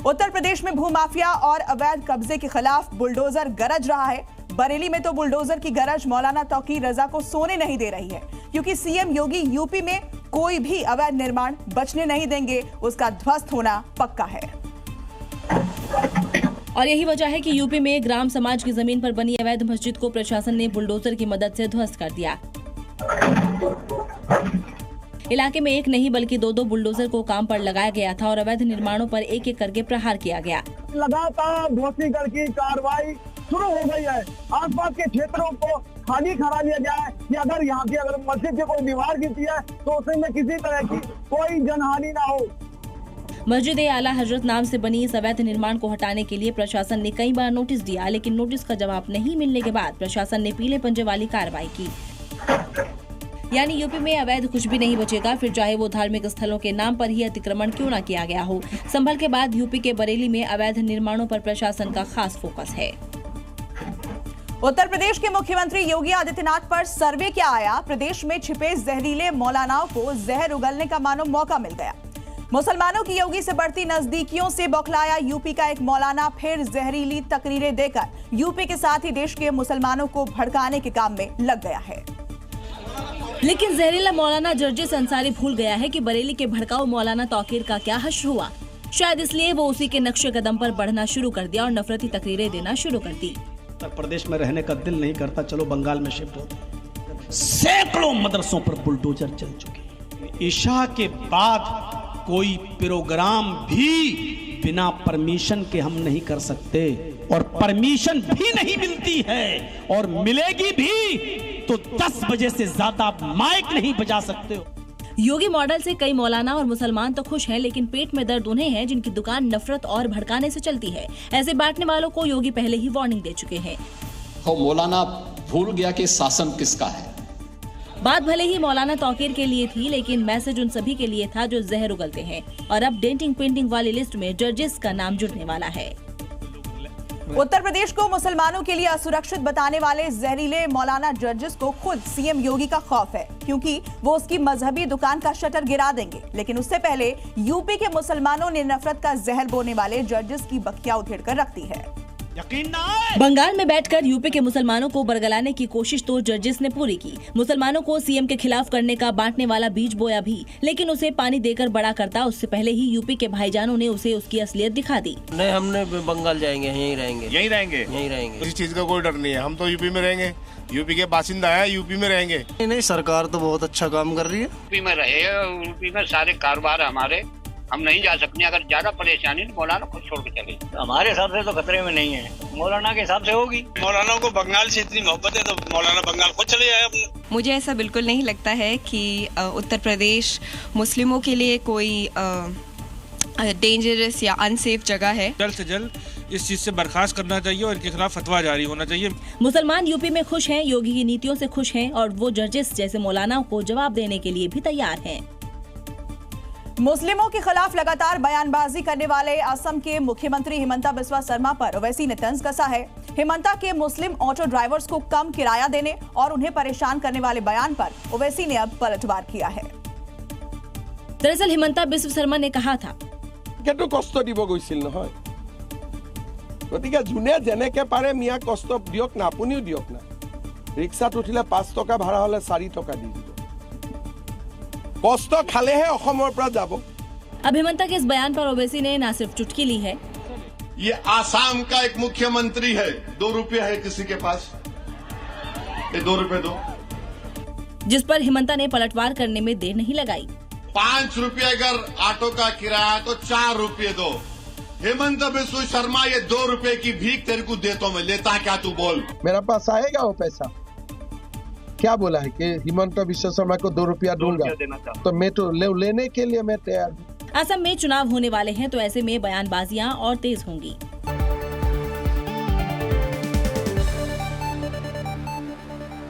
उत्तर प्रदेश में भूमाफिया और अवैध कब्जे के खिलाफ बुलडोजर गरज रहा है। बरेली में तो बुलडोजर की गरज मौलाना तौकीर रजा को सोने नहीं दे रही है, क्योंकि सीएम योगी यूपी में कोई भी अवैध निर्माण बचने नहीं देंगे, उसका ध्वस्त होना पक्का है। और यही वजह है कि यूपी में ग्राम समाज की जमीन पर बनी अवैध मस्जिद को प्रशासन ने बुलडोजर की मदद से ध्वस्त कर दिया। इलाके में एक नहीं बल्कि दो बुलडोजर को काम पर लगाया गया था और अवैध निर्माणों पर एक एक करके प्रहार किया गया। लगातार ध्वस्तीकरण की कार्रवाई शुरू हो गई है। आसपास के क्षेत्रों को खाली करा लिया गया है कि अगर यहाँ की मस्जिद की कोई दीवार गिरती है तो उसमें किसी तरह की कोई जनहानि ना हो। मस्जिद आला हजरत नाम से बनी इस अवैध निर्माण को हटाने के लिए प्रशासन ने कई बार नोटिस दिया, लेकिन नोटिस का जवाब नहीं मिलने के बाद प्रशासन ने पीले पंजे वाली कार्रवाई की। यानी यूपी में अवैध कुछ भी नहीं बचेगा, फिर चाहे वो धार्मिक स्थलों के नाम पर ही अतिक्रमण क्यों न किया गया हो। संभल के बाद यूपी के बरेली में अवैध निर्माणों पर प्रशासन का खास फोकस है। उत्तर प्रदेश के मुख्यमंत्री योगी आदित्यनाथ पर सर्वे क्या आया? प्रदेश में छिपे जहरीले मौलानाओं को जहर उगलने का मानो मौका मिल गया। मुसलमानों की योगी से बढ़ती नजदीकियों से बौखलाया यूपी का एक मौलाना फिर जहरीली तकरीरें देकर यूपी के साथ ही देश के मुसलमानों को भड़काने के काम में लग गया है। लेकिन जहरीला मौलाना जर्जिस अंसारी भूल गया है कि बरेली के भड़काऊ मौलाना तौकीर का क्या हश्र हुआ। शायद इसलिए वो उसी के नक्शे कदम पर बढ़ना शुरू कर दिया और नफरती तकरीरें देना शुरू कर दी। उत्तर प्रदेश में रहने का दिल नहीं करता, चलो बंगाल में शिफ्ट हो। सैकड़ों मदरसों पर बुलडोजर चल चुके। ईशा के बाद कोई प्रोग्राम भी बिना परमिशन के हम नहीं कर सकते, और परमिशन भी नहीं मिलती है, और मिलेगी भी तो 10 बजे से ज्यादा आप माइक नहीं बजा सकते हो। योगी मॉडल से कई मौलाना और मुसलमान तो खुश हैं, लेकिन पेट में दर्द उन्हें है जिनकी दुकान नफरत और भड़काने से चलती है। ऐसे बांटने वालों को योगी पहले ही वार्निंग दे चुके हैं। मौलाना भूल गया कि शासन किसका है। बात भले ही मौलाना तौकीर के लिए थी, लेकिन मैसेज उन सभी के लिए था जो जहर उगलते हैं। और अब डेंटिंग पेंटिंग वाली लिस्ट में जर्जिस का नाम जुड़ने वाला है। उत्तर प्रदेश को मुसलमानों के लिए असुरक्षित बताने वाले जहरीले मौलाना जर्जिस को खुद सीएम योगी का खौफ है, क्योंकि वो उसकी मजहबी दुकान का शटर गिरा देंगे। लेकिन उससे पहले यूपी के मुसलमानों ने नफरत का जहर बोने वाले जर्जिस की बखिया उधेड़ कर रख दी है। बंगाल में बैठकर यूपी के मुसलमानों को बरगलाने की कोशिश तो जर्जिस ने पूरी की। मुसलमानों को सीएम के खिलाफ करने का बांटने वाला बीज बोया भी, लेकिन उसे पानी देकर बड़ा करता उससे पहले ही यूपी के भाईजानों ने उसे उसकी असलियत दिखा दी। नहीं, हमने बंगाल जाएंगे, यहीं रहेंगे। इस चीज का कोई डर नहीं है, हम तो यूपी में रहेंगे। यूपी के बासिंदा है, यूपी में रहेंगे। नहीं, सरकार तो बहुत अच्छा काम कर रही है। यूपी में रहे, यूपी में सारे कारोबार हमारे, हम नहीं जा सकते। अगर ज्यादा परेशानी तो मौलाना खुद छोड़ के चले। हमारे हिसाब से तो खतरे में नहीं है, मौलाना के हिसाब से होगी। मौलाना को बंगाल से इतनी मोहब्बत है तो मौलाना बंगाल खुद चले जाए अपने। मुझे ऐसा बिल्कुल नहीं लगता है कि उत्तर प्रदेश मुस्लिमों के लिए कोई डेंजरस या अनसेफ जगह है। जल्द से जल्द इस चीज से बर्खास्त करना चाहिए और इनके खिलाफ फतवा जारी होना चाहिए। मुसलमान यूपी में खुश हैं, योगी की नीतियों से खुश हैं, और वो जर्जिस जैसे मौलानाओं को जवाब देने के लिए भी तैयार हैं। मुस्लिमों के खिलाफ लगातार बयानबाजी करने वाले असम के मुख्यमंत्री हिमंता बिस्वा शर्मा पर ओवैसी ने तंज कसा है। हिमंता के मुस्लिम ऑटो ड्राइवर्स को कम किराया देने और उन्हें परेशान करने वाले बयान पर ओवैसी ने अब पलटवार किया है। दरअसल हिमंता बिस्वा शर्मा ने कहा था, कष्ट দিব গৈছিল নহয়, গতিকে যোনে যেনেকে পাৰে মিয়া কষ্ট দিয়ক না, আপুনিও দিয়ক না। ৰিক্সাত উঠিলে 5 টকা ভাড়া হলে 4 টকা দি দিব। कष्ट खाले है अखमर पर जाबो। अब हिमंता के इस बयान पर ओवैसी ने न सिर्फ चुटकी ली है, ये आसाम का एक मुख्यमंत्री है, 2 रुपया है किसी के पास, ये 2 रुपए दो, जिस पर हिमंता ने पलटवार करने में देर नहीं लगाई। 5 रुपया अगर ऑटो का किराया तो 4 रुपये दो। हेमंत बिस्वा शर्मा, ये 2 रुपए की भीख तेरे को देता हूं मैं, लेता क्या तू बोल। मेरा पास आएगा वो पैसा। क्या बोला है कि हिमंता बिस्वा शर्मा को 2 रुपया दूंगा, तो मैं तो लेने के लिए मैं तैयार हूँ। असम में चुनाव होने वाले हैं, तो ऐसे में बयानबाजियां और तेज होंगी।